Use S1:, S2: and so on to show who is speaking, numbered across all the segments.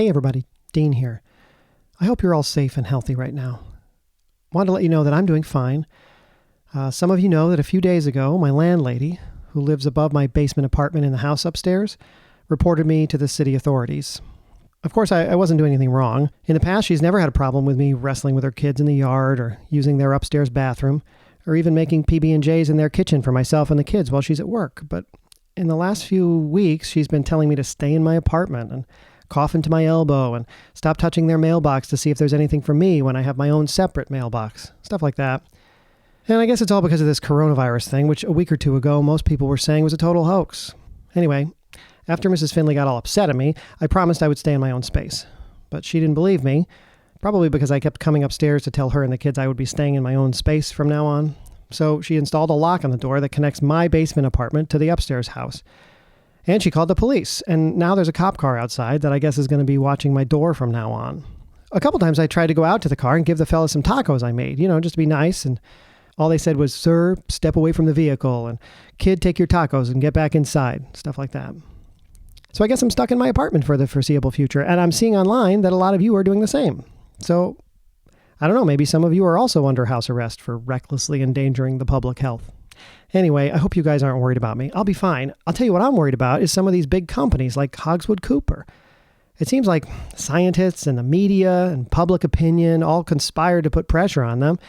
S1: Hey everybody, Dean here. I hope you're all safe and healthy right now. Wanted to let you know that I'm doing fine. Some of you know that a few days ago, my landlady, who lives above my basement apartment in the house upstairs, reported me to the city authorities. Of course, I wasn't doing anything wrong. In the past, she's never had a problem with me wrestling with her kids in the yard or using their upstairs bathroom or even making PB&Js in their kitchen for myself and the kids while she's at work. But in the last few weeks, she's been telling me to stay in my apartment and cough into my elbow and stop touching their mailbox to see if there's anything for me when I have my own separate mailbox. Stuff like that. And I guess it's all because of this coronavirus thing, which a week or two ago, most people were saying was a total hoax. Anyway, after Mrs. Finley got all upset at me, I promised I would stay in my own space. But she didn't believe me, probably because I kept coming upstairs to tell her and the kids I would be staying in my own space from now on. So she installed a lock on the door that connects my basement apartment to the upstairs house. And she called the police, and now there's a cop car outside that I guess is going to be watching my door from now on. A couple times I tried to go out to the car and give the fella some tacos I made, just to be nice, and all they said was, "Sir, step away from the vehicle," and "Kid, take your tacos and get back inside," stuff like that. So I guess I'm stuck in my apartment for the foreseeable future, and I'm seeing online that a lot of you are doing the same. So, I don't know, maybe some of you are also under house arrest for recklessly endangering the public health. Anyway, I hope you guys aren't worried about me. I'll be fine. I'll tell you what I'm worried about is some of these big companies like Hogswood-Cooper. It seems like scientists and the media and public opinion all conspired to put pressure on them.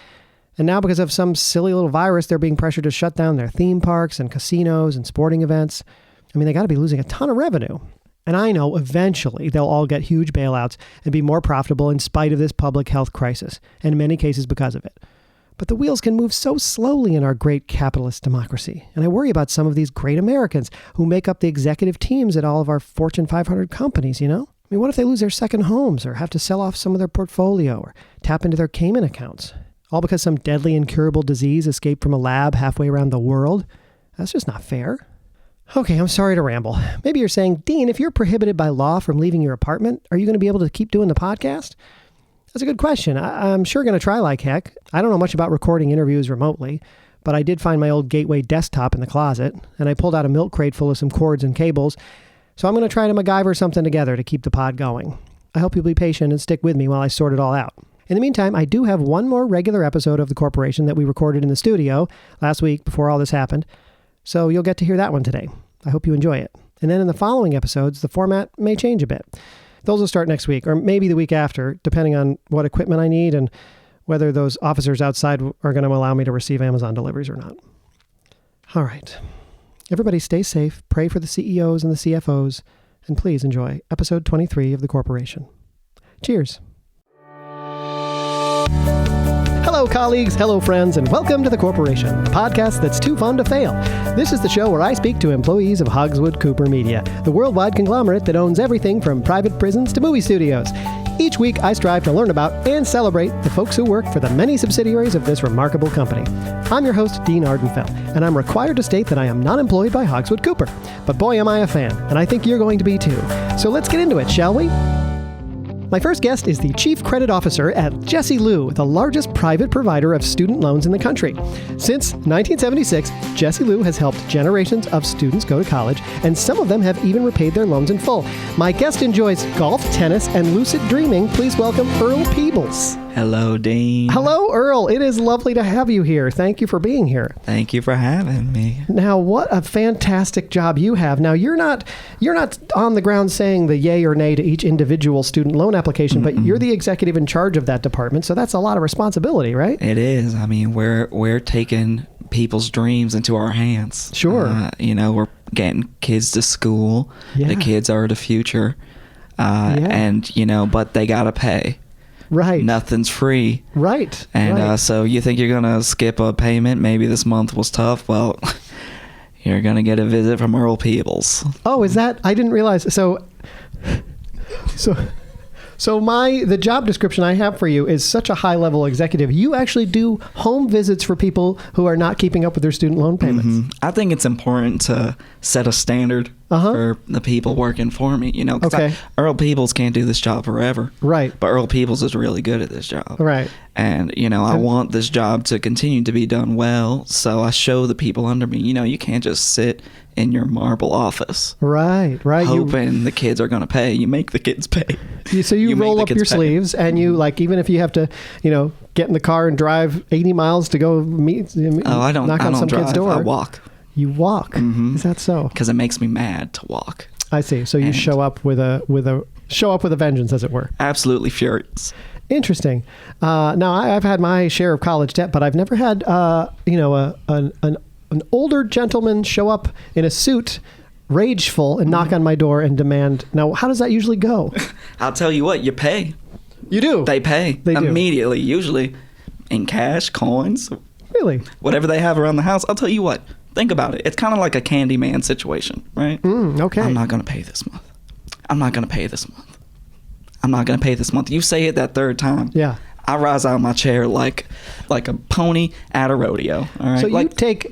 S1: And now because of some silly little virus, they're being pressured to shut down their theme parks and casinos and sporting events. I mean, they got to be losing a ton of revenue. And I know eventually they'll all get huge bailouts and be more profitable in spite of this public health crisis, and in many cases because of it. But the wheels can move so slowly in our great capitalist democracy. And I worry about some of these great Americans who make up the executive teams at all of our Fortune 500 companies, I mean, what if they lose their second homes or have to sell off some of their portfolio or tap into their Cayman accounts? All because some deadly incurable disease escaped from a lab halfway around the world? That's just not fair. Okay, I'm sorry to ramble. Maybe you're saying, Dean, if you're prohibited by law from leaving your apartment, are you going to be able to keep doing the podcast? That's a good question. I'm sure going to try like heck. I don't know much about recording interviews remotely, but I did find my old Gateway desktop in the closet, and I pulled out a milk crate full of some cords and cables, so I'm going to try to MacGyver something together to keep the pod going. I hope you'll be patient and stick with me while I sort it all out. In the meantime, I do have one more regular episode of The Corporation that we recorded in the studio last week before all this happened, so you'll get to hear that one today. I hope you enjoy it. And then in the following episodes, the format may change a bit. Those will start next week, or maybe the week after, depending on what equipment I need and whether those officers outside are going to allow me to receive Amazon deliveries or not. All right. Everybody stay safe, pray for the CEOs and the CFOs, and please enjoy episode 23 of The Corporation. Cheers. Hello, colleagues. Hello, friends, and welcome to The Corporation, the podcast that's too fun to fail. This is the show where I speak to employees of Hogswood-Cooper Media, the worldwide conglomerate that owns everything from private prisons to movie studios. Each week, I strive to learn about and celebrate the folks who work for the many subsidiaries of this remarkable company. I'm your host, Dean Ardenfell, and I'm required to state that I am not employed by Hogswood-Cooper. But boy, am I a fan, and I think you're going to be too. So let's get into it, shall we? My first guest is the Chief Credit Officer at Jessie Lou, the largest private provider of student loans in the country. Since 1976, Jessie Lou has helped generations of students go to college, and some of them have even repaid their loans in full. My guest enjoys golf, tennis, and lucid dreaming. Please welcome Earl Peebles.
S2: Hello, Dean.
S1: Hello, Earl. It is lovely to have you here. Thank you for being here.
S2: Thank you for having me.
S1: Now, what a fantastic job you have. Now, you're not on the ground saying the yay or nay to each individual student loan application, but you're the executive in charge of that department, so that's a lot of responsibility, right?
S2: It is. I mean, we're taking people's dreams into our hands.
S1: Sure.
S2: We're getting kids to school.
S1: Yeah.
S2: The kids are the future. And, but they got to pay.
S1: Right.
S2: Nothing's free.
S1: Right.
S2: And so you think you're going to skip a payment? Maybe this month was tough. Well, you're going to get a visit from Earl Peebles.
S1: Oh, is that? I didn't realize. So the job description I have for you is such a high-level executive. You actually do home visits for people who are not keeping up with their student loan payments.
S2: Mm-hmm. I think it's important to set a standard for the people working for me, 'cause
S1: Okay.
S2: Earl Peebles can't do this job forever.
S1: Right.
S2: But Earl Peebles is really good at this job.
S1: Right.
S2: And, I want this job to continue to be done well. So I show the people under me, you can't just sit in your marble office.
S1: Right.
S2: Hoping the kids are going to pay. You make the kids pay.
S1: So you
S2: make
S1: roll
S2: the
S1: up
S2: kids
S1: your
S2: pay.
S1: sleeves and you even if you have to, get in the car and drive 80 miles to go
S2: I don't
S1: knock on some
S2: drive.
S1: kid's door.
S2: I walk.
S1: You walk.
S2: Mm-hmm.
S1: Is that so?
S2: Because it makes me mad to walk.
S1: I see. So you show up with a vengeance, as it were.
S2: Absolutely furious.
S1: Interesting. Now I've had my share of college debt, but I've never had an older gentleman show up in a suit, rageful, and knock on my door and demand. Now, how does that usually go?
S2: I'll tell you what, you pay.
S1: You do.
S2: They pay.
S1: They do.
S2: Immediately, usually in cash, coins,
S1: Really?
S2: whatever they have around the house. I'll tell you what, think about it. It's kind of like a Candyman situation, right?
S1: Okay.
S2: I'm not going to pay this month. I'm not going to pay this month. I'm not going to pay this month. You say it that third time.
S1: Yeah.
S2: I rise out of my chair like a pony at a rodeo. All right.
S1: So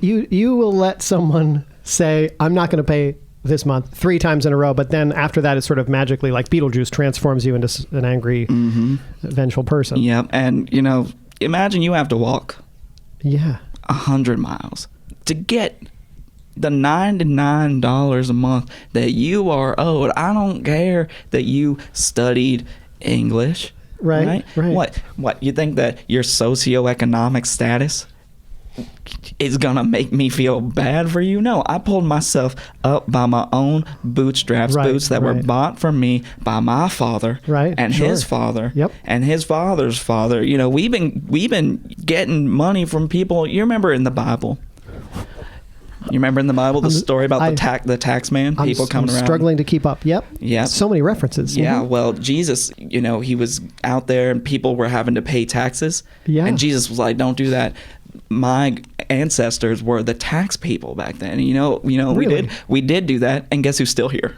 S1: you will let someone say, I'm not going to pay this month 3 times in a row, but then after that, it sort of magically, like Beetlejuice, transforms you into an angry, vengeful person.
S2: Yep. And, imagine you have to walk 100 miles to get the $99 a month that you are owed. I don't care that you studied English.
S1: Right.
S2: What? You think that your socioeconomic status is gonna make me feel bad for you? No, I pulled myself up by my own bootstraps, boots that were bought for me by my father, and his father, and his father's father. We've been getting money from people. You remember in the Bible? The story about the tax man? People coming around.
S1: Struggling to keep up. Yep. So many references.
S2: Yeah, well, Jesus, he was out there and people were having to pay taxes.
S1: Yeah.
S2: And Jesus was like, don't do that. My ancestors were the tax people back then.
S1: Really?
S2: we did do that, and guess who's still here?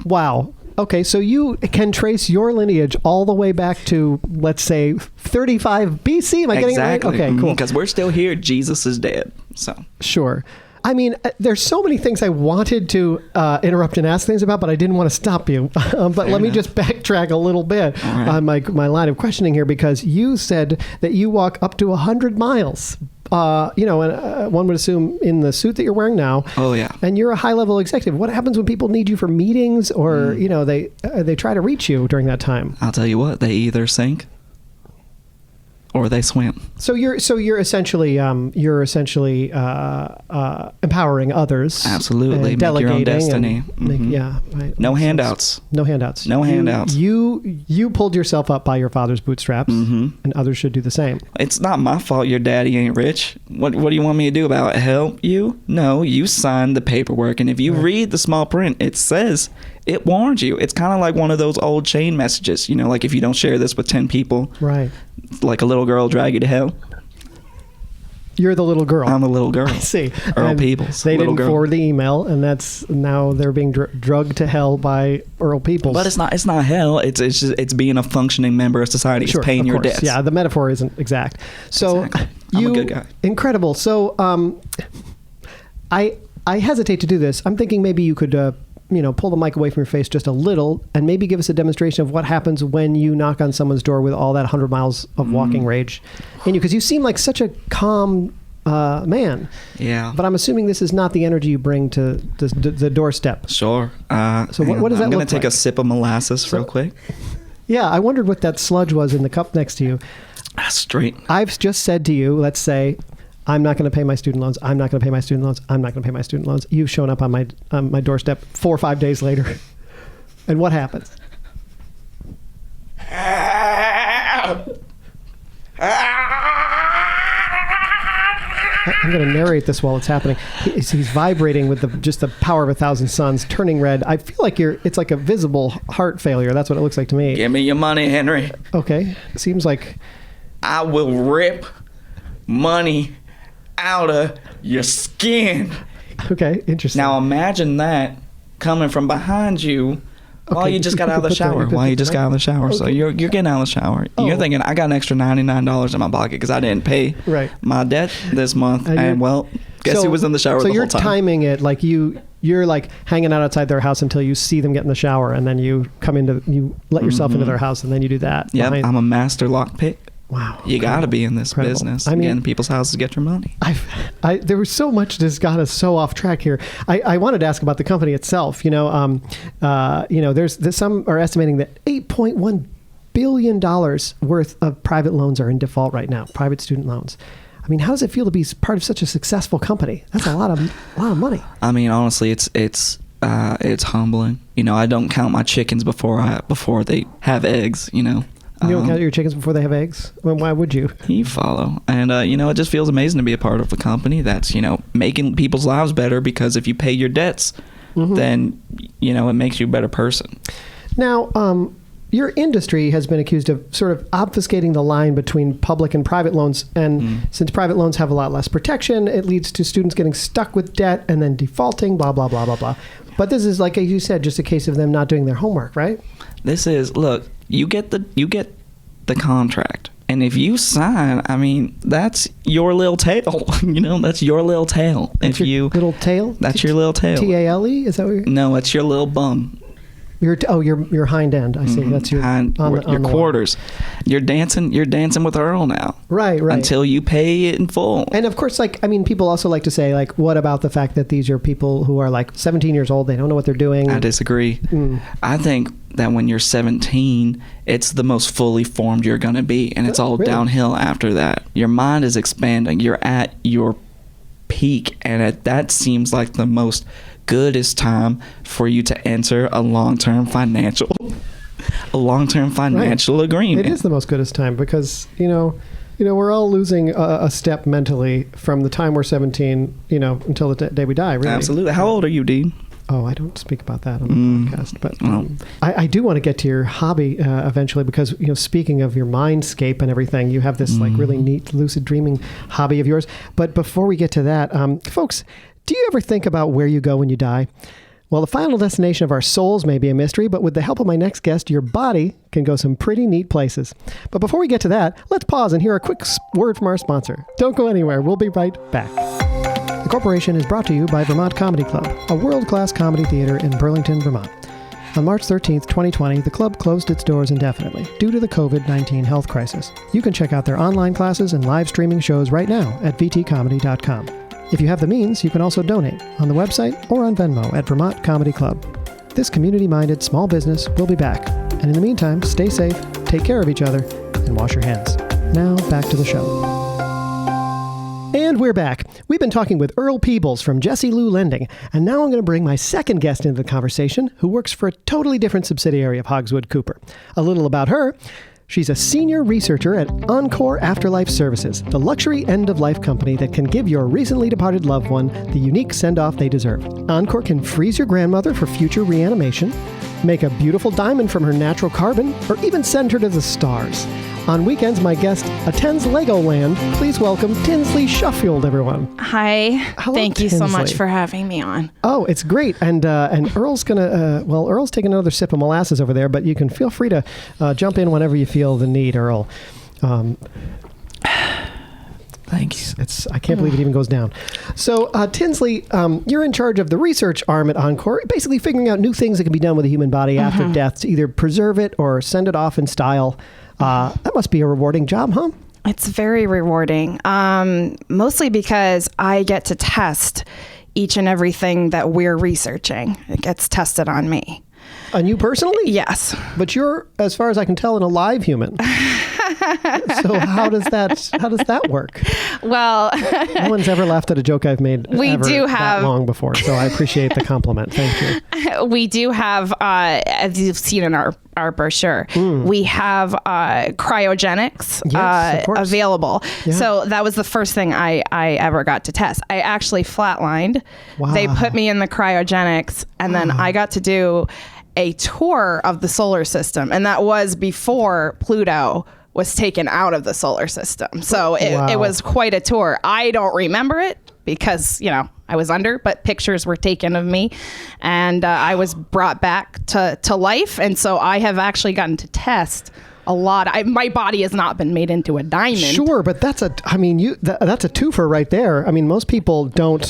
S1: Wow. Okay, so you can trace your lineage all the way back to, let's say, 35 BC. Am I getting it right? Okay, cool.
S2: Because we're still here. Jesus is dead. So
S1: sure. I mean, there's so many things I wanted to interrupt and ask things about, but I didn't want to stop you. But let me just backtrack a little bit on my line of questioning here, because you said that you walk up to 100 miles. And one would assume in the suit that you're wearing now.
S2: Oh yeah.
S1: And you're a high-level executive. What happens when people need you for meetings, or they try to reach you during that time?
S2: I'll tell you what. They either sink or they swim.
S1: So you're essentially empowering others.
S2: Absolutely, make your own destiny. No handouts.
S1: No handouts.
S2: No handouts.
S1: You pulled yourself up by your father's bootstraps, and others should do the same.
S2: It's not my fault your daddy ain't rich. What do you want me to do about it? Help you? No, you signed the paperwork, and if you read the small print, it says. It warns you. It's kind of like one of those old chain messages, like if you don't share this with 10 people, like a little girl drag you to hell.
S1: You're the little girl.
S2: I'm the little girl.
S1: I see.
S2: Earl Peebles.
S1: They didn't forward the email, and that's now they're being drugged to hell by Earl Peebles.
S2: But it's not hell. It's being a functioning member of society.
S1: Sure,
S2: it's paying your debts.
S1: Yeah, the metaphor isn't exact. So
S2: exactly. I'm a good guy.
S1: Incredible. So I hesitate to do this. I'm thinking maybe you could pull the mic away from your face just a little and maybe give us a demonstration of what happens when you knock on someone's door with all that 100 miles of walking rage in you, because you seem like such a calm man.
S2: Yeah.
S1: But I'm assuming this is not the energy you bring to the doorstep.
S2: Sure.
S1: So what does that look like?
S2: I'm going to take a sip of molasses real quick.
S1: Yeah, I wondered what that sludge was in the cup next to you.
S2: Straight.
S1: I've just said to you, let's say, I'm not going to pay my student loans. I'm not going to pay my student loans. I'm not going to pay my student loans. You've shown up on my doorstep 4 or 5 days later. And what happens? I'm going to narrate this while it's happening. He's vibrating with just the power of 1,000 suns, turning red. I feel like it's like a visible heart failure. That's what it looks like to me.
S2: Give me your money, Henry.
S1: Okay. Seems like...
S2: I will rip money out of your skin.
S1: Okay, interesting.
S2: Now imagine that coming from behind you while you just got out of the shower. So you're getting out of the shower. You're thinking, I got an extra $99 in my pocket because I didn't pay my debt this month. And well, guess who was in the shower the whole time?
S1: So you're timing it like you you're like hanging out outside their house until you see them get in the shower, and then you you let yourself into their house, and then you do that.
S2: Yeah, I'm a master lockpick.
S1: Wow.
S2: You got to be in this business.
S1: I mean,
S2: get in people's houses to get your money.
S1: There was so much that's got us so off track here. I wanted to ask about the company itself. There's some are estimating that $8.1 billion worth of private loans are in default right now, private student loans. I mean, how does it feel to be part of such a successful company? That's a lot of money.
S2: I mean, honestly, it's humbling. I don't count my chickens before they have eggs.
S1: You don't count your chickens before they have eggs? Well, why would you?
S2: You follow. And, it just feels amazing to be a part of a company that's, making people's lives better, because if you pay your debts, then, it makes you a better person.
S1: Now, your industry has been accused of sort of obfuscating the line between public and private loans. And since private loans have a lot less protection, it leads to students getting stuck with debt and then defaulting, blah, blah, blah, blah, blah. But this is, like you said, just a case of them not doing their homework, right?
S2: Look, you get the contract, and if you sign, I mean, that's your little tail. That's your little tail.
S1: That's your little tail.
S2: That's your little tail.
S1: TALE? Is that what you're?
S2: No, it's your little bum.
S1: Your hind end. I see. That's your
S2: quarters. You're dancing with Earl now.
S1: Right.
S2: Until you pay it in full.
S1: And of course, people also like to say, what about the fact that these are people who are 17 years old? They don't know what they're doing.
S2: I disagree. I think that when you're 17, it's the most fully formed you're going to be, and it's all downhill after that. Your mind is expanding. You're at your peak, and that seems like the most goodest time for you to enter a long-term financial agreement.
S1: It is the most goodest time because we're all losing a step mentally from the time we're 17 until the day we die, really.
S2: Absolutely. How old are you, Dean?
S1: Oh, I don't speak about that on the podcast, but I do want to get to your hobby eventually, because speaking of your mindscape and everything, you have this really neat lucid dreaming hobby of yours. But before we get to that, folks, do you ever think about where you go when you die? Well, the final destination of our souls may be a mystery, but with the help of my next guest, your body can go some pretty neat places. But before we get to that, let's pause and hear a quick word from our sponsor. Don't go anywhere. We'll be right back. The Corporation is brought to you by Vermont Comedy Club, a world-class comedy theater in Burlington, Vermont. On March 13th, 2020, the club closed its doors indefinitely due to the COVID-19 health crisis. You can check out their online classes and live streaming shows right now at vtcomedy.com. If you have the means, you can also donate on the website or on Venmo at Vermont Comedy Club. This community-minded small business will be back. And in the meantime, stay safe, take care of each other, and wash your hands. Now, back to the show. And we're back. We've been talking with Earl Peebles from Jessie Lou Lending, and now I'm going to bring my second guest into the conversation, who works for a totally different subsidiary of Hogswood-Cooper. A little about her. She's a senior researcher at Encore Afterlife Services, the luxury end-of-life company that can give your recently departed loved one the unique send-off they deserve. Encore can freeze your grandmother for future reanimation, make a beautiful diamond from her natural carbon, or even send her to the stars. On weekends, my guest attends Legoland. Please welcome Tinsley Shuffield, everyone.
S3: Hi.
S1: Hello,
S3: Thank you
S1: Tinsley.
S3: so much for having me on.
S1: Oh, it's great. And Earl's Earl's taking another sip of molasses over there, but you can feel free to jump in whenever you feel the need, Earl.
S2: Thanks.
S1: I can't believe it even goes down. So, Tinsley, you're in charge of the research arm at Encore, basically figuring out new things that can be done with the human body after death to either preserve it or send it off in style. That must be a rewarding job, huh?
S3: It's very rewarding, mostly because I get to test each and everything that we're researching. It gets tested on me.
S1: On you personally?
S3: Yes.
S1: But you're, as far as I can tell, an alive human. So how does that work?
S3: Well,
S1: no one's ever laughed at a joke I've made that long before, so I appreciate the compliment. Thank you.
S3: We do have, as you've seen in our brochure, we have cryogenics available. Yeah. So that was the first thing I ever got to test. I actually flatlined. Wow. They put me in the cryogenics, and then I got to do a tour of the solar system, and that was before Pluto was taken out of the solar system. So it was quite a tour. I don't remember it because, I was under, but pictures were taken of me, and I was brought back to life. And so I have actually gotten to test a lot. My body has not been made into a diamond.
S1: Sure, but that's a twofer right there. I mean, most people don't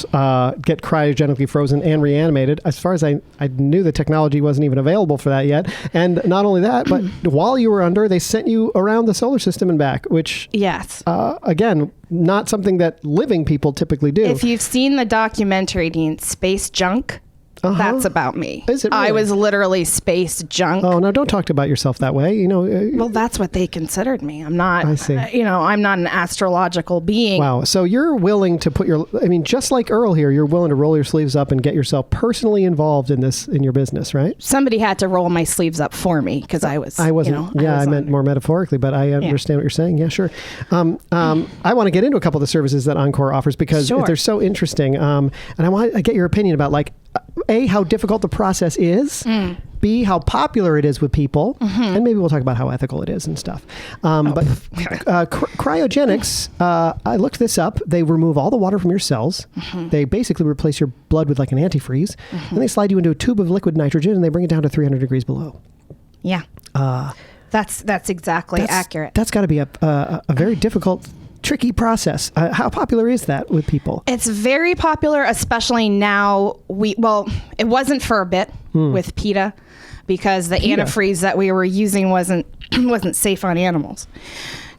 S1: get cryogenically frozen and reanimated. As far as I knew, the technology wasn't even available for that yet. And not only that, but while you were under, they sent you around the solar system and back, which,
S3: yes,
S1: again, not something that living people typically do.
S3: If you've seen the documentary, Dean, Space Junk, that's about me.
S1: Is it really?
S3: I was literally space junk.
S1: Oh, no, don't talk about yourself that way.
S3: Well, that's what they considered me. I'm not,
S1: I see.
S3: I'm not an astrological being.
S1: Wow. So you're willing to just like Earl here, you're willing to roll your sleeves up and get yourself personally involved in your business, right?
S3: Somebody had to roll my sleeves up for me because I wasn't.
S1: I meant more metaphorically, but I understand what you're saying. Yeah, sure. I want to get into a couple of the services that Encore offers because they're so interesting. And I want to get your opinion about A, how difficult the process is, B, how popular it is with people, and maybe we'll talk about how ethical it is and stuff. But cryogenics, I looked this up. They remove all the water from your cells. They basically replace your blood with like an antifreeze. And they slide you into a tube of liquid nitrogen and they bring it down to 300 degrees below.
S3: Yeah. That's exactly accurate.
S1: That's got to be a very difficult, tricky process. How popular is that with people?
S3: It's very popular, especially now. It wasn't for a bit with PETA because the antifreeze that we were using wasn't safe on animals.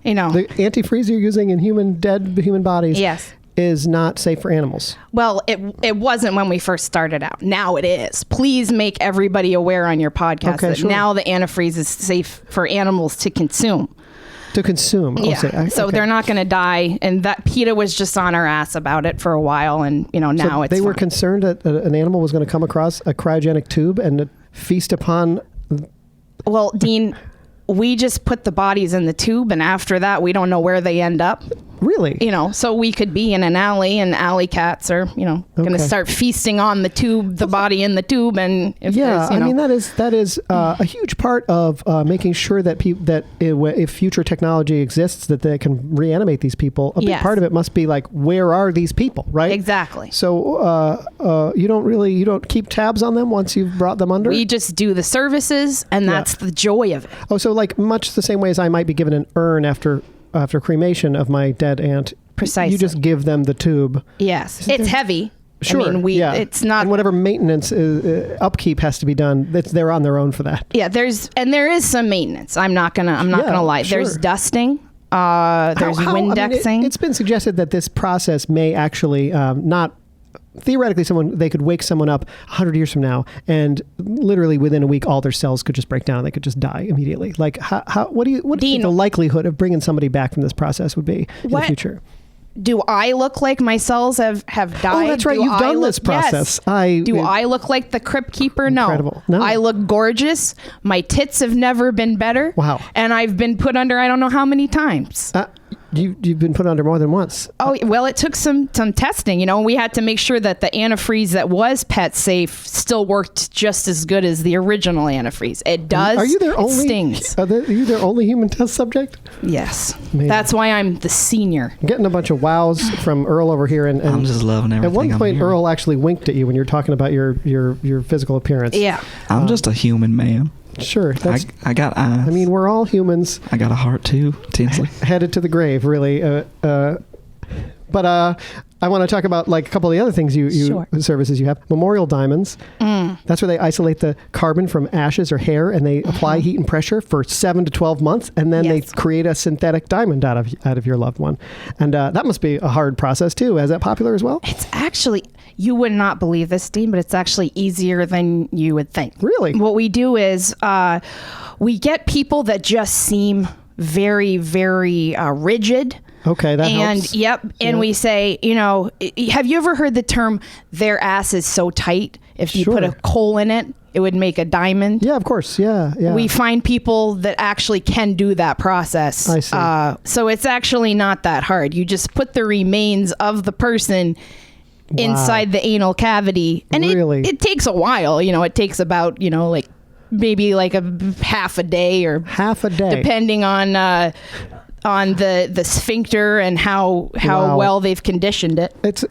S3: The
S1: antifreeze you're using in dead human bodies.
S3: Yes.
S1: Is not safe for animals.
S3: Well, it wasn't when we first started out. Now it is. Please make everybody aware on your podcast that now the antifreeze is safe for animals to consume.
S1: Yeah.
S3: So they're not going to die. And that PETA was just on our ass about it for a while. And, now it's
S1: they were concerned that an animal was going to come across a cryogenic tube and feast upon.
S3: Well, Dean, we just put the bodies in the tube. And after that, we don't know where they end up.
S1: Really?
S3: So we could be in an alley and alley cats are, going to start feasting on the body in the tube. And
S1: that is a huge part of making sure that if future technology exists, that they can reanimate these people. A big part of it must be like, where are these people, right?
S3: Exactly.
S1: So you don't keep tabs on them once you've brought them under?
S3: We just do the services and that's the joy of it.
S1: Oh, so like much the same way as I might be given an urn after cremation of my dead aunt.
S3: Precisely.
S1: You just give them the tube.
S3: Yes. It's heavy.
S1: Sure.
S3: It's not.
S1: And whatever maintenance upkeep has to be done, they're on their own for that.
S3: Yeah. There is some maintenance. I'm not gonna lie. Sure. There's dusting. There's Windexing.
S1: It's been suggested that this process may actually not. Theoretically, they could wake someone up 100 years from now, and literally within a week, all their cells could just break down and they could just die immediately. Like, what do you think the likelihood of bringing somebody back from this process would be in the future?
S3: Do I look like my cells have died?
S1: Oh, that's right. You've done this process.
S3: Yes. I look like the crypt keeper?
S1: Incredible.
S3: No. I look gorgeous. My tits have never been better.
S1: Wow.
S3: And I've been put under I don't know how many times.
S1: You've been put under more than once.
S3: Oh, well, it took some testing. We had to make sure that the antifreeze that was pet safe still worked just as good as the original antifreeze. It does.
S1: Are you their only?
S3: Stings.
S1: Are you their only human test subject?
S3: Yes. Maybe. That's why I'm the senior.
S1: I'm getting a bunch of wows from Earl over here, and
S2: I'm just loving everything.
S1: At one point, Earl actually winked at you when you're talking about your physical appearance.
S3: Yeah.
S2: I'm just a human man.
S1: Sure.
S2: I got eyes.
S1: I mean, we're all humans.
S2: I got a heart too, Tinsley.
S1: Headed to the grave, really. But I want to talk about like a couple of the other things services you have. Memorial diamonds. That's where they isolate the carbon from ashes or hair, and they apply heat and pressure for 7 to 12 months, and then they create a synthetic diamond out of your loved one. And that must be a hard process too. Is that popular as well?
S3: It's actually, you would not believe this, Dean, but it's actually easier than you would think.
S1: Really?
S3: What we do is we get people that just seem very, very rigid.
S1: Okay, that helps.
S3: And we say, have you ever heard the term, their ass is so tight, if you put a coal in it, it would make a diamond?
S1: Yeah, of course. Yeah.
S3: We find people that actually can do that process.
S1: I see.
S3: So it's actually not that hard. You just put the remains of the person inside the anal cavity. And it takes a while. It takes about, maybe like a half a day. Depending on the sphincter and how well they've conditioned it.
S1: It's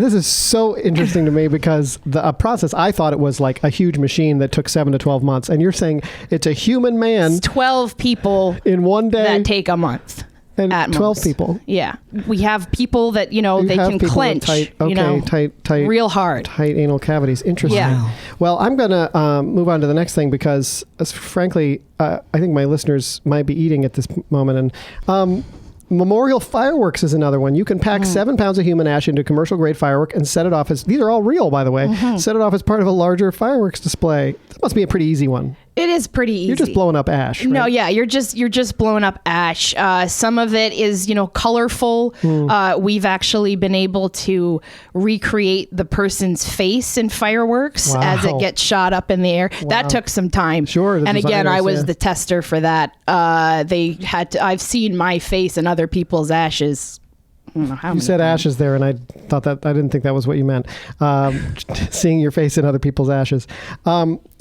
S1: This is so interesting to me because the process, I thought it was like a huge machine that took 7 to 12 months. And you're saying it's a human man.
S3: It's 12 people
S1: in one day
S3: that take a month.
S1: And
S3: at
S1: 12
S3: most.
S1: People.
S3: Yeah. We have people that, they can clench,
S1: tight,
S3: real hard.
S1: Tight anal cavities. Interesting.
S3: Yeah.
S1: Well, I'm going to move on to the next thing because, frankly, I think my listeners might be eating at this moment. And memorial fireworks is another one. You can pack 7 pounds of human ash into a commercial-grade firework and set it off as... These are all real, by the way. Set it off as part of a larger fireworks display. That must be a pretty easy one.
S3: It is pretty easy.
S1: You're just blowing up ash, right?
S3: No, yeah, you're just blowing up ash. Some of it is, colorful. We've actually been able to recreate the person's face in fireworks as it gets shot up in the air. Wow. That took some time.
S1: Sure.
S3: And again, I was the tester for that. I've seen my face in other people's ashes. You
S1: said ashes there, and I didn't think that was what you meant. Seeing your face in other people's ashes.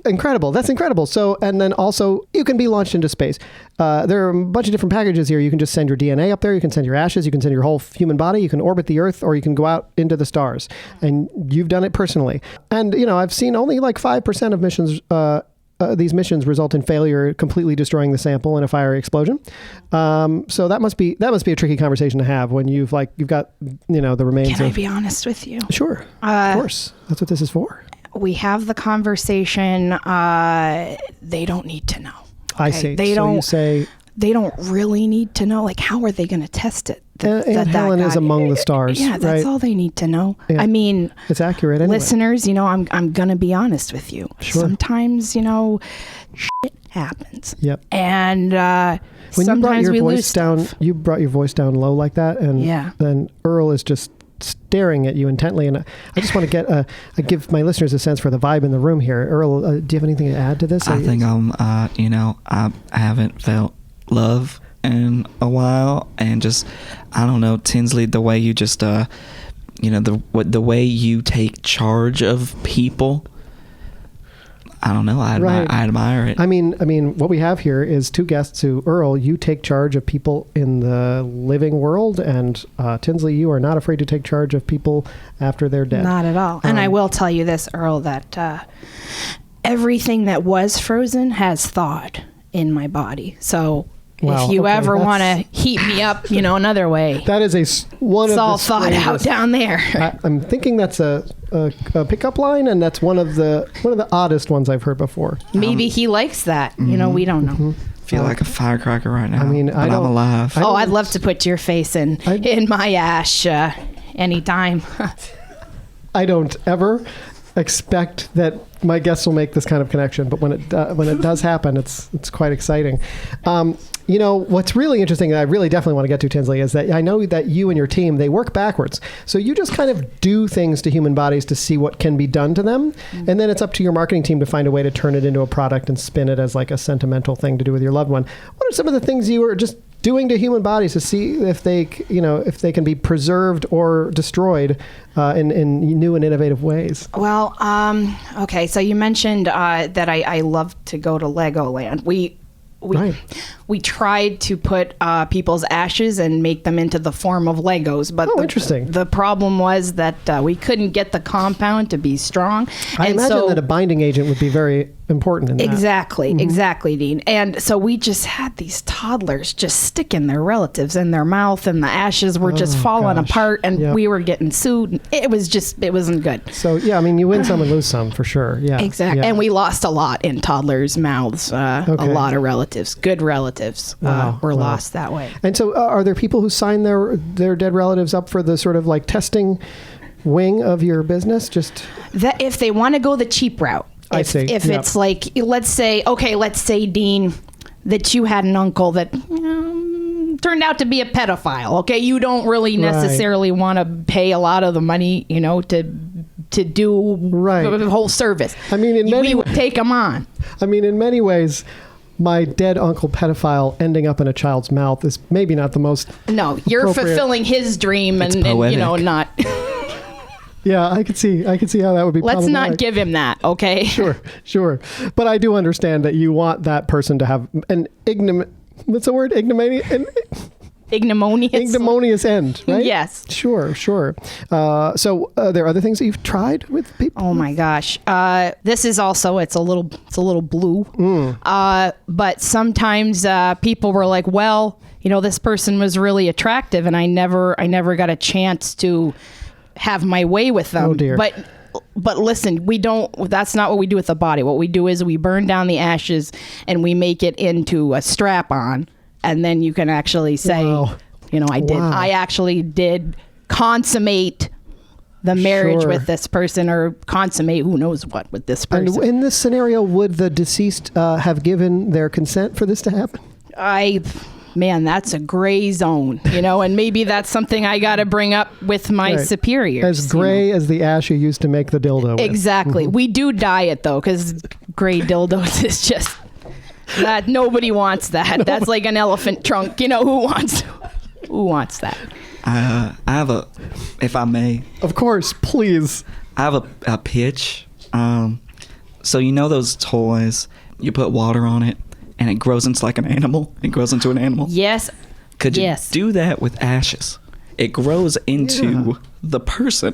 S1: Incredible. That's incredible. So, and then also you can be launched into space. There are a bunch of different packages here. You can just send your DNA up there. You can send your ashes. You can send your whole human body. You can orbit the Earth, or you can go out into the stars. And you've done it personally. And, I've seen only like 5% of missions, these missions result in failure, completely destroying the sample in a fiery explosion. So that must be a tricky conversation to have when you've got, the remains.
S3: Can I be honest with you?
S1: Sure. Of course. That's what this is for.
S3: We have the conversation. They don't need to know. Okay?
S1: I see. You say
S3: they don't really need to know. Like, how are they going to test it?
S1: Helen is among the stars.
S3: Yeah, that's all they need to know.
S1: Yeah.
S3: I mean,
S1: it's accurate. Anyway.
S3: Listeners, I'm going to be honest with you.
S1: Sure.
S3: Sometimes, shit happens.
S1: Yep.
S3: And
S1: when
S3: sometimes
S1: you
S3: we lose
S1: stuff. You brought your voice down low like that, and then Earl is just staring at you intently, and I just want to give my listeners a sense for the vibe in the room here. Earl, do you have anything to add to this?
S2: I think I haven't felt love in a while, and just, I don't know, Tinsley, the way you just, the way you take charge of people. I don't know. I admire it.
S1: I mean, what we have here is 2 guests who, Earl, you take charge of people in the living world, and Tinsley, you are not afraid to take charge of people after they're dead.
S3: Not at all. And I will tell you this, Earl, that everything that was frozen has thawed in my body. So if you ever want to heat me up, another way.
S1: That is
S3: it's all thawed out down there.
S1: I'm thinking that's a pickup line, and that's one of the oddest ones I've heard before.
S3: Maybe he likes that. We don't know.
S2: I feel like a firecracker right now.
S1: I mean,
S2: I'm alive.
S3: I'd love to put your face in my ash anytime. I
S1: don't ever expect that my guests will make this kind of connection, but when it does happen, it's quite exciting. What's really interesting, that I really definitely want to get to, Tinsley, is that I know that you and your team, they work backwards. So you just kind of do things to human bodies to see what can be done to them. Mm-hmm. And then it's up to your marketing team to find a way to turn it into a product and spin it as like a sentimental thing to do with your loved one. What are some of the things you were just doing to human bodies to see if they can be preserved or destroyed in new and innovative ways?
S3: Well, okay. So you mentioned that I love to go to Legoland. We tried to put people's ashes and make them into the form of Legos, but
S1: interesting.
S3: The problem was that we couldn't get the compound to be strong.
S1: I imagine that a binding agent would be very important in that.
S3: Exactly, Dean. And so we just had these toddlers just sticking their relatives in their mouth, and the ashes were just falling apart, and we were getting sued. It wasn't good.
S1: So yeah, I mean, you win some and lose some for sure. Yeah,
S3: exactly.
S1: Yeah.
S3: And we lost a lot in toddlers' mouths. A lot of relatives, good relatives, were lost that way.
S1: And so, are there people who sign their dead relatives up for the sort of like testing wing of your business? Just
S3: that if they want to go the cheap route.
S1: I see.
S3: If it's like, let's say, Dean, that you had an uncle that turned out to be a pedophile. Okay, you don't really necessarily want to pay a lot of the money, to do the whole service.
S1: I mean,
S3: we would take them on.
S1: I mean, in many ways, my dead uncle pedophile ending up in a child's mouth is maybe not the most.
S3: No, you're fulfilling his dream, and not.
S1: Yeah, I could see how that would be.
S3: Let's not give him that, okay?
S1: Sure. But I do understand that you want that person to have an ignominy. What's the word? Ignominy? ignominious end, right?
S3: Yes.
S1: Sure. So are there other things that you've tried with people?
S3: Oh my gosh. This is also, it's a little blue. But sometimes people were like, well, this person was really attractive and I never got a chance to have my way with them.
S1: Oh dear.
S3: But listen, that's not what we do with the body. What we do is we burn down the ashes and we make it into a strap-on. And then you can actually say, I actually did consummate the marriage with this person, or consummate who knows what with this person.
S1: And in this scenario, would the deceased have given their consent for this to happen?
S3: Man, that's a gray zone, and maybe that's something I got to bring up with my superiors.
S1: As gray as the ash you used to make the dildo with.
S3: Exactly. We do dye it, though, because gray dildos is just... that nobody wants that. That's like an elephant trunk. Who wants that?
S2: I have if I may.
S1: Of course, please.
S2: I have a pitch. So those toys, you put water on it and it grows into like an animal. It grows into an animal.
S3: Yes.
S2: Could you do that with ashes? It grows into the person.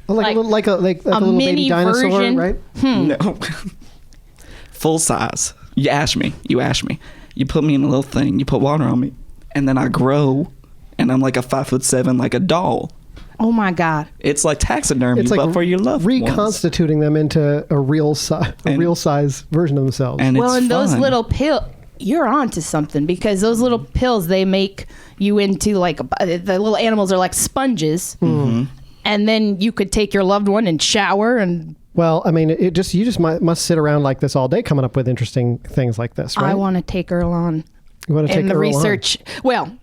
S1: Well, like a little
S3: mini
S1: baby dinosaur,
S3: version.
S1: Right?
S2: No. Full size. You ash me. You put me in a little thing. You put water on me. And then I grow. And I'm like a 5'7", like a doll.
S3: Oh, my God.
S2: It's like taxidermy, but for your loved ones.
S1: Reconstituting them into a real size version of themselves.
S2: And
S3: those little pills, you're onto something, because those little pills, they make you into like, the little animals are like sponges.
S2: Mm-hmm.
S3: And then you could take your loved one and shower and...
S1: Well, I mean, you just must sit around like this all day coming up with interesting things like this, right?
S3: I want to take Earl on.
S1: You want to take
S3: Earl on? Research, well,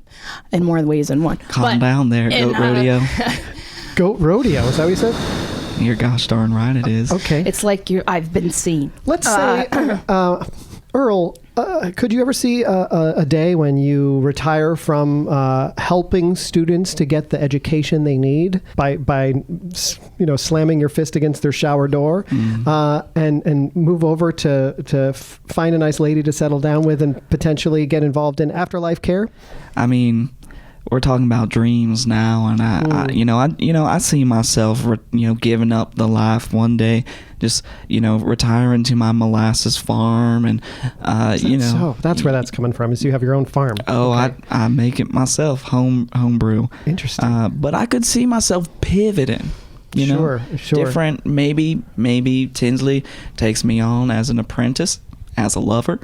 S3: in more ways than one.
S2: Calm down there, Goat Rodeo.
S1: Goat Rodeo, is that what you said?
S2: You're gosh darn right it is.
S1: Okay.
S3: It's like I've been seen.
S1: Let's say, Earl, could you ever see a day when you retire from helping students to get the education they need by slamming your fist against their shower door, and move over to find a nice lady to settle down with and potentially get involved in afterlife care?
S2: I mean, we're talking about dreams now, and I see myself giving up the life one day, just retiring to my molasses farm, and
S1: so that's where that's coming from, is you have your own farm.
S2: I make it myself, homebrew.
S1: Interesting.
S2: But I could see myself pivoting,
S1: sure,
S2: different. Maybe Tinsley takes me on as an apprentice, as a lover,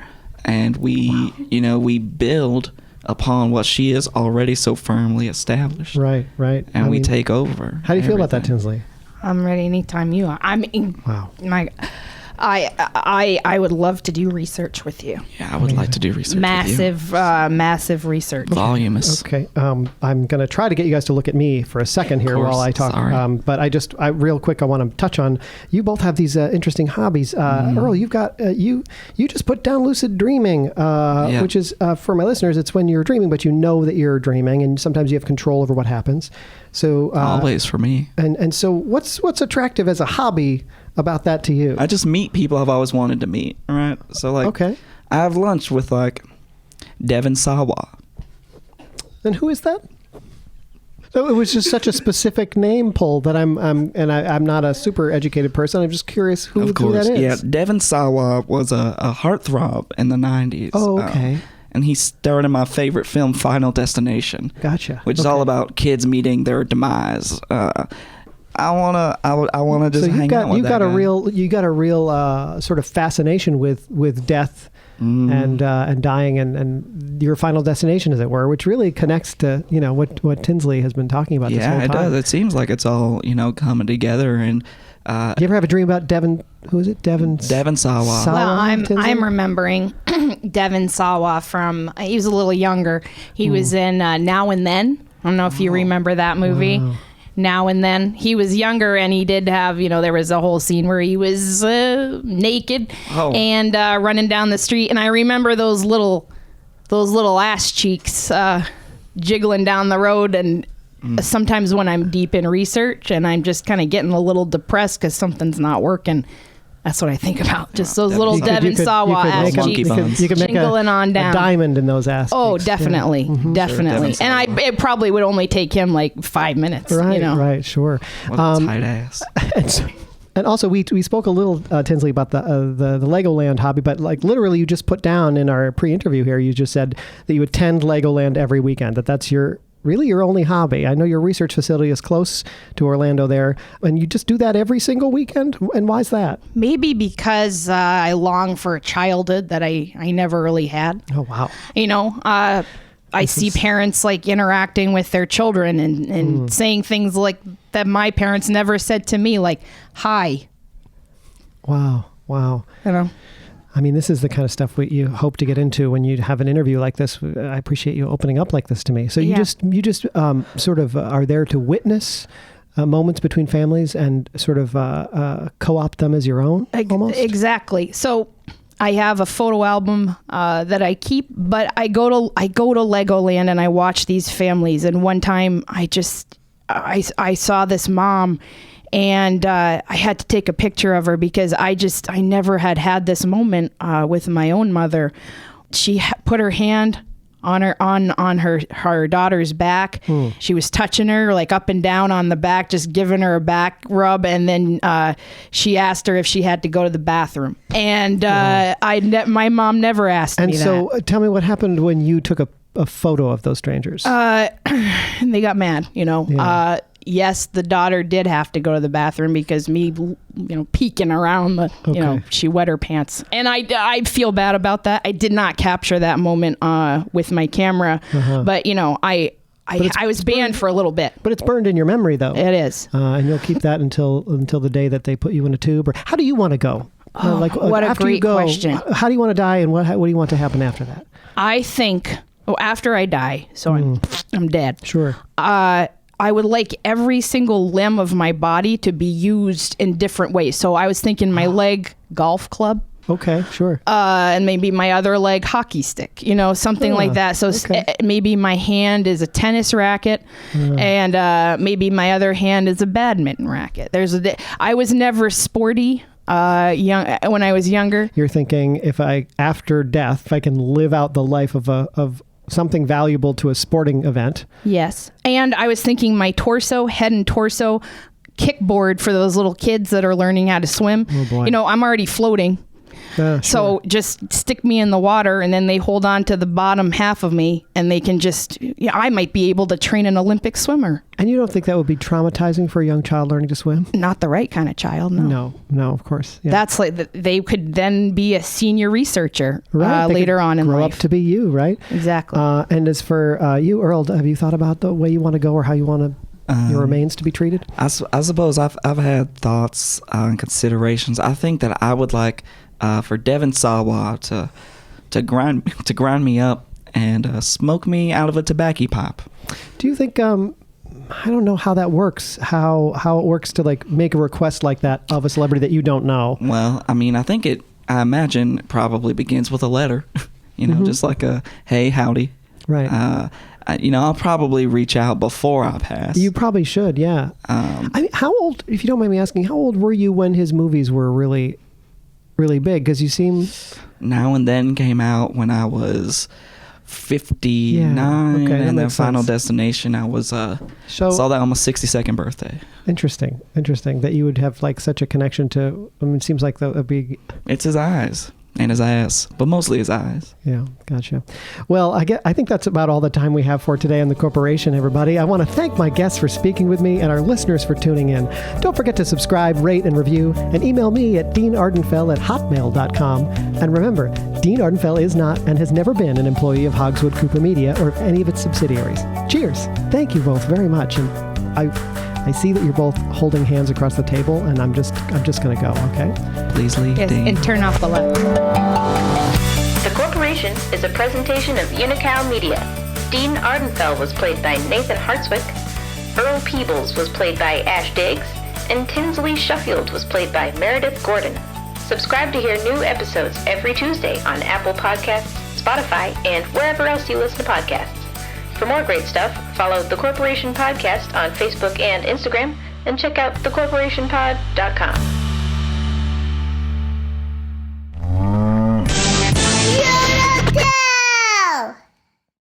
S2: and we build upon what she is already so firmly established.
S1: Right.
S2: And we take over.
S1: How do you feel about that, Tinsley?
S3: I'm ready anytime you are. I mean,
S1: wow.
S3: I would love to do research with you.
S2: Yeah, I would like to do research
S3: with you. Massive research.
S2: Voluminous.
S1: Okay. I'm going to try to get you guys to look at me for a second here while I talk. But I real quick, I want to touch on, you both have these interesting hobbies. Earl, you've got, you just put down lucid dreaming, which is, for my listeners, it's when you're dreaming, but you know that you're dreaming, and sometimes you have control over what happens. So
S2: always for me.
S1: And so what's attractive as a hobby about that to you?
S2: I just meet people I've always wanted to meet. All right. So I have lunch with Devin Sawa.
S1: And who is that? So it was just such a specific name pull that I'm not a super educated person. I'm just curious who that is.
S2: Yeah, Devin Sawa was a heartthrob in the 90s.
S1: Oh, okay.
S2: And he starred in my favorite film, Final Destination.
S1: Gotcha.
S2: Which is all about kids meeting their demise. I wanna just hang out with that guy.
S1: You got a real sort of fascination with death and dying and your final destination, as it were, which really connects to what Tinsley has been talking about.
S2: Yeah,
S1: this whole time.
S2: It does. It seems like it's all coming together. And
S1: you ever have a dream about Devin? Who is it? Devin
S2: Sawa.
S3: Well, I'm remembering Devin Sawa from. He was a little younger. He was in Now and Then. I don't know if you remember that movie. Wow. Now and Then. He was younger, and he did have, there was a whole scene where he was naked and running down the street. And I remember those little ass cheeks jiggling down the road. And sometimes when I'm deep in research and I'm just kind of getting a little depressed because something's not working, That's what I think about. Just those little Devon Sawa ass cheeks
S1: you could make
S3: jingling on down.
S1: A diamond in those ass cheeks.
S3: Oh, definitely.
S1: Yeah. Mm-hmm.
S3: Definitely.
S2: Sure,
S3: and it probably would only take him like 5 minutes.
S1: Right,
S3: you know?
S1: right, sure.
S2: What a tight ass.
S1: And also, we spoke a little, Tinsley, about the Legoland hobby, but like literally you just put down in our pre-interview here, you just said that you attend Legoland every weekend, that's your only hobby. I know your research facility is close to Orlando there, and you just do that every single weekend? And why is that?
S3: Maybe because I long for a childhood that I never really had.
S1: Oh, wow.
S3: You know, I see parents like interacting with their children and saying things like that my parents never said to me, like, hi.
S1: Wow.
S3: You know?
S1: I mean, this is the kind of stuff you hope to get into when you have an interview like this. I appreciate you opening up like this to me. So you just sort of are there to witness moments between families and sort of co-opt them as your own, almost? Exactly.
S3: So I have a photo album that I keep, but I go to Legoland and I watch these families. And one time I saw this mom, and I had to take a picture of her because I never had this moment with my own mother. She put her hand on her daughter's back. She was touching her like up and down on the back, just giving her a back rub, and then she asked her if she had to go to the bathroom. And my mom never asked me that.
S1: And so tell me what happened when you took a photo of those strangers.
S3: They got mad, you know.
S1: Yeah.
S3: Yes, the daughter did have to go to the bathroom because me, peeking around she wet her pants. And I feel bad about that. I did not capture that moment with my camera, but I was banned for a little bit.
S1: But it's burned in your memory, though.
S3: It is.
S1: And you'll keep that until the day that they put you in a tube. Or how do you want to go?
S3: What a great question.
S1: How do you want to die, and what do you want to happen after that?
S3: I think after I die, so I'm dead.
S1: Sure.
S3: I would like every single limb of my body to be used in different ways. So I was thinking my leg, golf club.
S1: Okay, sure.
S3: And maybe my other leg, hockey stick, something like that. So maybe my hand is a tennis racket, and maybe my other hand is a badminton racket. I was never sporty when I was younger.
S1: You're thinking after death, if I can live out the life of something valuable to a sporting event.
S3: Yes. And I was thinking my head and torso kickboard for those little kids that are learning how to swim.
S1: Oh boy.
S3: I'm already floating.
S1: Sure.
S3: So just stick me in the water, and then they hold on to the bottom half of me, and they can I might be able to train an Olympic swimmer.
S1: And you don't think that would be traumatizing for a young child learning to swim?
S3: Not the right kind of child, no.
S1: No, of course. Yeah.
S3: That's like, they could then be a senior researcher later on in life.
S1: Grow up to be you, right?
S3: Exactly.
S1: And as for you, Earl, have you thought about the way you want to go or how you want your remains to be treated? I
S2: suppose I've had thoughts and considerations. I think that I would like for Devon Sawa to grind me up and smoke me out of a tobacco pipe.
S1: Do you think I don't know how that works, how it works to like make a request like that of a celebrity that you don't know?
S2: Well, I mean, I imagine it probably begins with a letter, just like a hey, howdy.
S1: Right.
S2: I'll probably reach out before I pass.
S1: You probably should, yeah. I mean, how old, if you don't mind me asking, how old were you when his movies were really, really big? Because you seem...
S2: Now and Then came out when I was 59, and then Final Destination, I was saw that on my 62nd birthday. Interesting
S1: that you would have like such a connection to. I mean, it seems like that would be.
S2: It's his eyes and his ass, but mostly his eyes.
S1: Yeah, gotcha. Well, I think that's about all the time we have for today on The Corporation, everybody. I want to thank my guests for speaking with me and our listeners for tuning in. Don't forget to subscribe, rate, and review, and email me at deanardenfell@hotmail.com. And remember, Dean Ardenfell is not and has never been an employee of Hogswood-Cooper Media or any of its subsidiaries. Cheers. Thank you both very much. And I see that you're both holding hands across the table, and I'm just going to go, okay?
S2: Please leave,
S3: yes,
S2: Dean.
S3: And turn off the light.
S4: The Corporation is a presentation of Unicow Media. Dean Ardenfell was played by Nathan Hartswick, Earl Peebles was played by Ash Diggs, and Tinsley Shuffield was played by Meredith Gordon. Subscribe to hear new episodes every Tuesday on Apple Podcasts, Spotify, and wherever else you listen to podcasts. For more great stuff, follow The Corporation Podcast on Facebook and Instagram, and check out thecorporationpod.com.